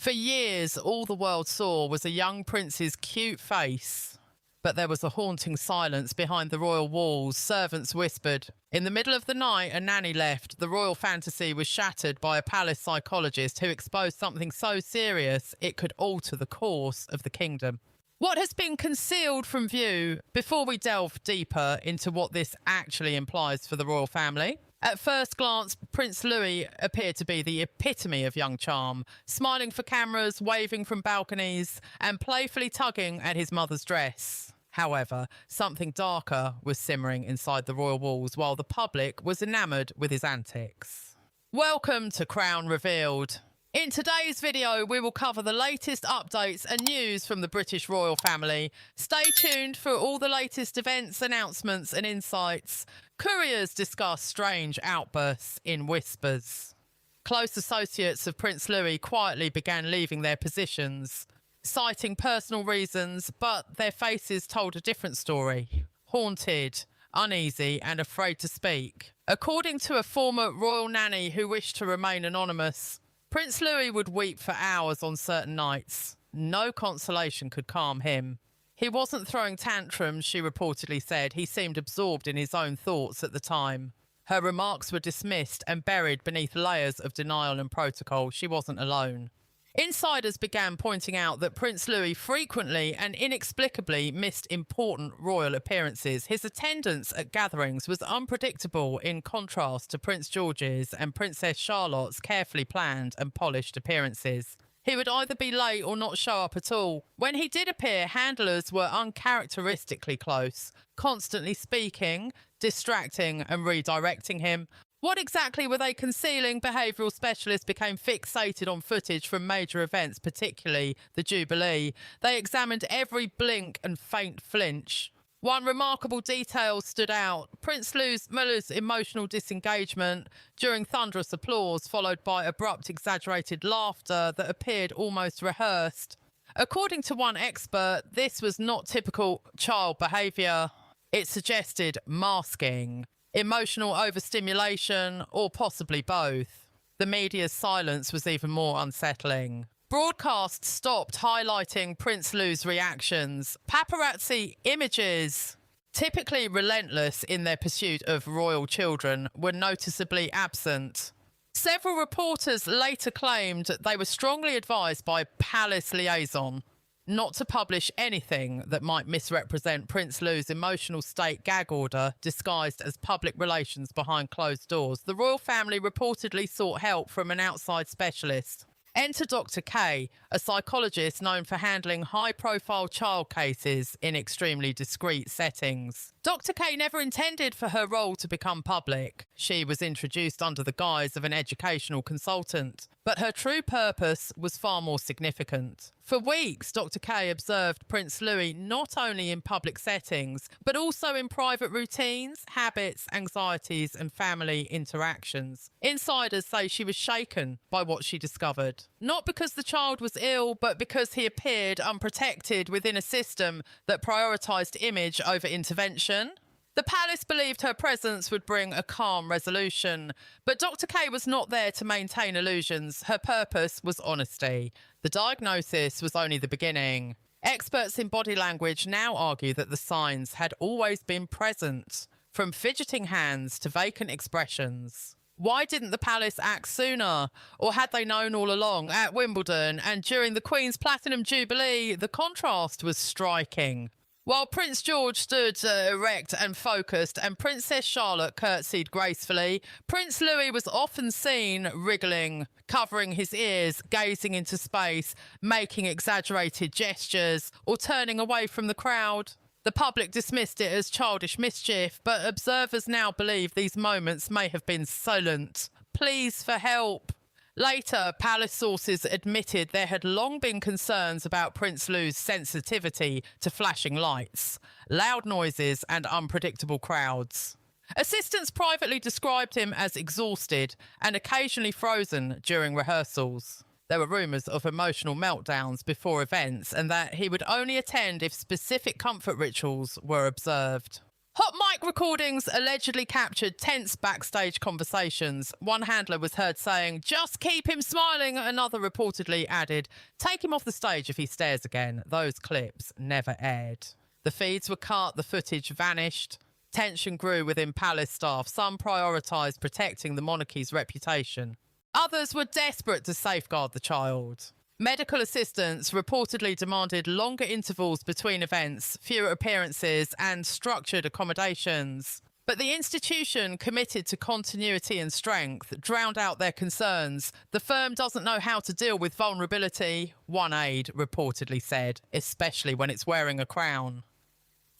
For years, all the world saw was a young prince's cute face. But there was a haunting silence behind the royal walls. Servants whispered. In the middle of the night, a nanny left. The royal fantasy was shattered by a palace psychologist who exposed something so serious it could alter the course of the kingdom. What has been concealed from view? Before we delve deeper into what this actually implies for the royal family. At first glance, Prince Louie appeared to be the epitome of young charm, smiling for cameras, waving from balconies, and playfully tugging at his mother's dress. However, something darker was simmering inside the royal walls while the public was enamoured with his antics. Welcome to Crown Revealed. In today's video, we will cover the latest updates and news from the British royal family. Stay tuned for all the latest events, announcements and insights. Couriers discuss strange outbursts in whispers. Close associates of Prince Louie quietly began leaving their positions, citing personal reasons, but their faces told a different story. Haunted, uneasy and afraid to speak. According to a former royal nanny who wished to remain anonymous, Prince Louie would weep for hours on certain nights. No consolation could calm him. He wasn't throwing tantrums, she reportedly said. He seemed absorbed in his own thoughts at the time. Her remarks were dismissed and buried beneath layers of denial and protocol. She wasn't alone. Insiders began pointing out that Prince Louie frequently and inexplicably missed important royal appearances. His attendance at gatherings was unpredictable in contrast to Prince George's and Princess Charlotte's carefully planned and polished appearances. He would either be late or not show up at all. When he did appear, handlers were uncharacteristically close, constantly speaking, distracting and redirecting him. What exactly were they concealing? Behavioural specialists became fixated on footage from major events, particularly the Jubilee. They examined every blink and faint flinch. One remarkable detail stood out. Prince Louie's emotional disengagement during thunderous applause, followed by abrupt, exaggerated laughter that appeared almost rehearsed. According to one expert, this was not typical child behaviour. It suggested masking, emotional overstimulation, or possibly both. The media's silence was even more unsettling. Broadcasts stopped highlighting Prince Louie's reactions. Paparazzi images, typically relentless in their pursuit of royal children, were noticeably absent. Several reporters later claimed they were strongly advised by palace liaison not to publish anything that might misrepresent Prince Louie's emotional state. Gag order disguised as public relations behind closed doors. The royal family reportedly sought help from an outside specialist. Enter Dr. K, a psychologist known for handling high-profile child cases in extremely discreet settings. Dr. K never intended for her role to become public. She was introduced under the guise of an educational consultant, but her true purpose was far more significant. For weeks, Dr. K observed Prince Louie not only in public settings, but also in private routines, habits, anxieties, and family interactions. Insiders say she was shaken by what she discovered. Not because the child was ill, but because he appeared unprotected within a system that prioritised image over intervention. The palace believed her presence would bring a calm resolution, but Dr. K was not there to maintain illusions. Her purpose was honesty. The diagnosis was only the beginning. Experts in body language now argue that the signs had always been present, from fidgeting hands to vacant expressions. Why didn't the palace act sooner? Or had they known all along? At Wimbledon and during the Queen's Platinum Jubilee, the contrast was striking. While Prince George stood erect and focused and Princess Charlotte curtsied gracefully, Prince Louie was often seen wriggling, covering his ears, gazing into space, making exaggerated gestures, or turning away from the crowd. The public dismissed it as childish mischief, but observers now believe these moments may have been silent pleas for help. Later, palace sources admitted there had long been concerns about Prince Louie's sensitivity to flashing lights, loud noises and unpredictable crowds. Assistants privately described him as exhausted and occasionally frozen during rehearsals. There were rumours of emotional meltdowns before events and that he would only attend if specific comfort rituals were observed. Hot mic recordings allegedly captured tense backstage conversations. One handler was heard saying, "Just keep him smiling." Another reportedly added, "Take him off the stage if he stares again." Those clips never aired. The feeds were cut, the footage vanished. Tension grew within palace staff. Some prioritised protecting the monarchy's reputation. Others were desperate to safeguard the child. Medical assistants reportedly demanded longer intervals between events, fewer appearances, and structured accommodations. But the institution, committed to continuity and strength, drowned out their concerns. "The firm doesn't know how to deal with vulnerability," one aide reportedly said, "especially when it's wearing a crown."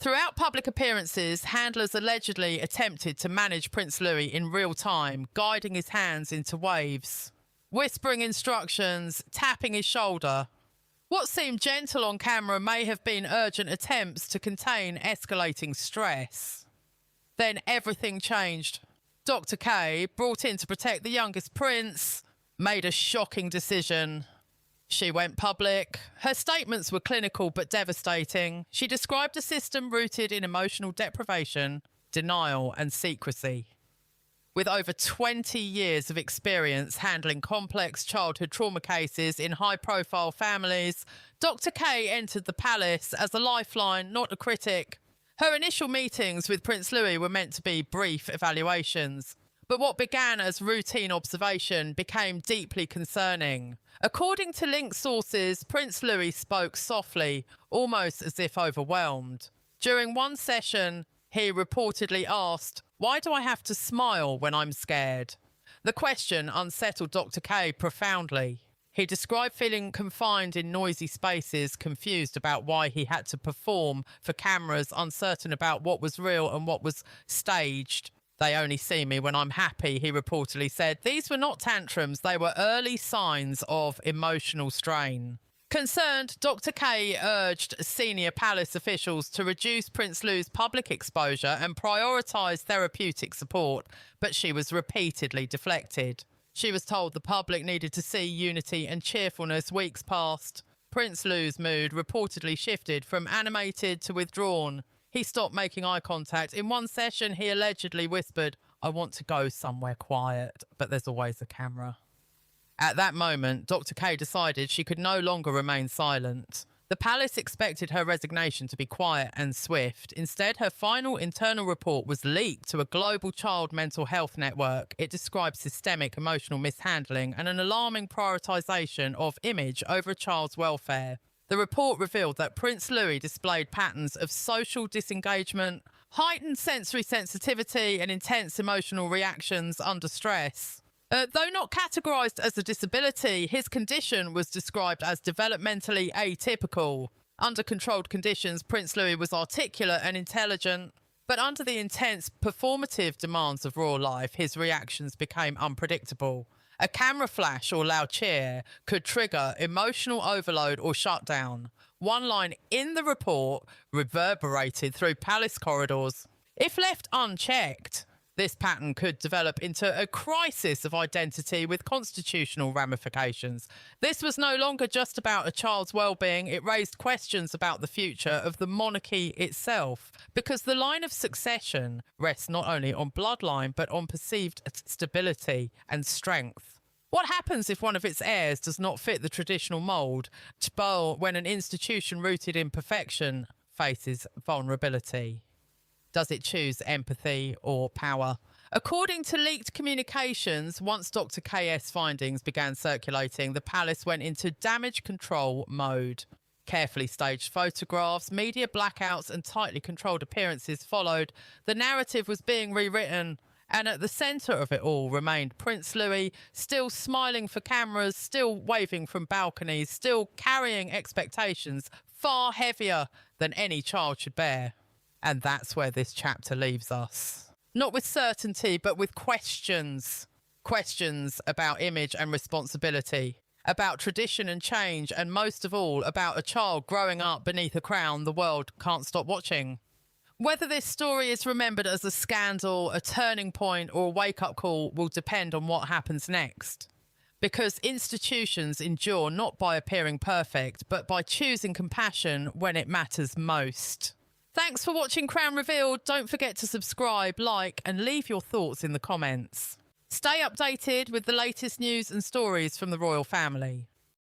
Throughout public appearances, handlers allegedly attempted to manage Prince Louie in real time, guiding his hands into waves, whispering instructions, tapping his shoulder. What seemed gentle on camera may have been urgent attempts to contain escalating stress. Then everything changed. Dr. K, brought in to protect the youngest prince, made a shocking decision. She went public. Her statements were clinical but devastating. She described a system rooted in emotional deprivation, denial, and secrecy. With over 20 years of experience handling complex childhood trauma cases in high-profile families, Dr. K entered the palace as a lifeline, not a critic. Her initial meetings with Prince Louie were meant to be brief evaluations, but what began as routine observation became deeply concerning. According to linked sources, Prince Louie spoke softly, almost as if overwhelmed. During one session, he reportedly asked, "Why do I have to smile when I'm scared?" The question unsettled Dr. K profoundly. He described feeling confined in noisy spaces, confused about why he had to perform for cameras, uncertain about what was real and what was staged. "They only see me when I'm happy," he reportedly said. These were not tantrums, they were early signs of emotional strain. Concerned, Dr. K urged senior palace officials to reduce Prince Louie's public exposure and prioritise therapeutic support, but she was repeatedly deflected. She was told the public needed to see unity and cheerfulness. Weeks passed. Prince Louie's mood reportedly shifted from animated to withdrawn. He stopped making eye contact. In one session, he allegedly whispered, "I want to go somewhere quiet, but there's always a camera." At that moment, Dr. K decided she could no longer remain silent. The palace expected her resignation to be quiet and swift. Instead, her final internal report was leaked to a global child mental health network. It described systemic emotional mishandling and an alarming prioritisation of image over a child's welfare. The report revealed that Prince Louie displayed patterns of social disengagement, heightened sensory sensitivity, and intense emotional reactions under stress. Though not categorised as a disability, his condition was described as developmentally atypical. Under controlled conditions, Prince Louie was articulate and intelligent, but under the intense performative demands of raw life, his reactions became unpredictable. A camera flash or loud cheer could trigger emotional overload or shutdown. One line in the report reverberated through palace corridors. If left unchecked, this pattern could develop into a crisis of identity with constitutional ramifications. This was no longer just about a child's well-being. It raised questions about the future of the monarchy itself, because the line of succession rests not only on bloodline, but on perceived stability and strength. What happens if one of its heirs does not fit the traditional mould? When an institution rooted in perfection faces vulnerability? Does it choose empathy or power? According to leaked communications, once Dr. KS findings began circulating, the palace went into damage control mode. Carefully staged photographs, media blackouts, and tightly controlled appearances followed. The narrative was being rewritten, and at the centre of it all remained Prince Louie, still smiling for cameras, still waving from balconies, still carrying expectations far heavier than any child should bear. And that's where this chapter leaves us. Not with certainty, but with questions. Questions about image and responsibility, about tradition and change, and most of all, about a child growing up beneath a crown the world can't stop watching. Whether this story is remembered as a scandal, a turning point, or a wake-up call will depend on what happens next. Because institutions endure not by appearing perfect, but by choosing compassion when it matters most. Thanks for watching Crown Revealed. Don't forget to subscribe, like, and leave your thoughts in the comments. Stay updated with the latest news and stories from the royal family.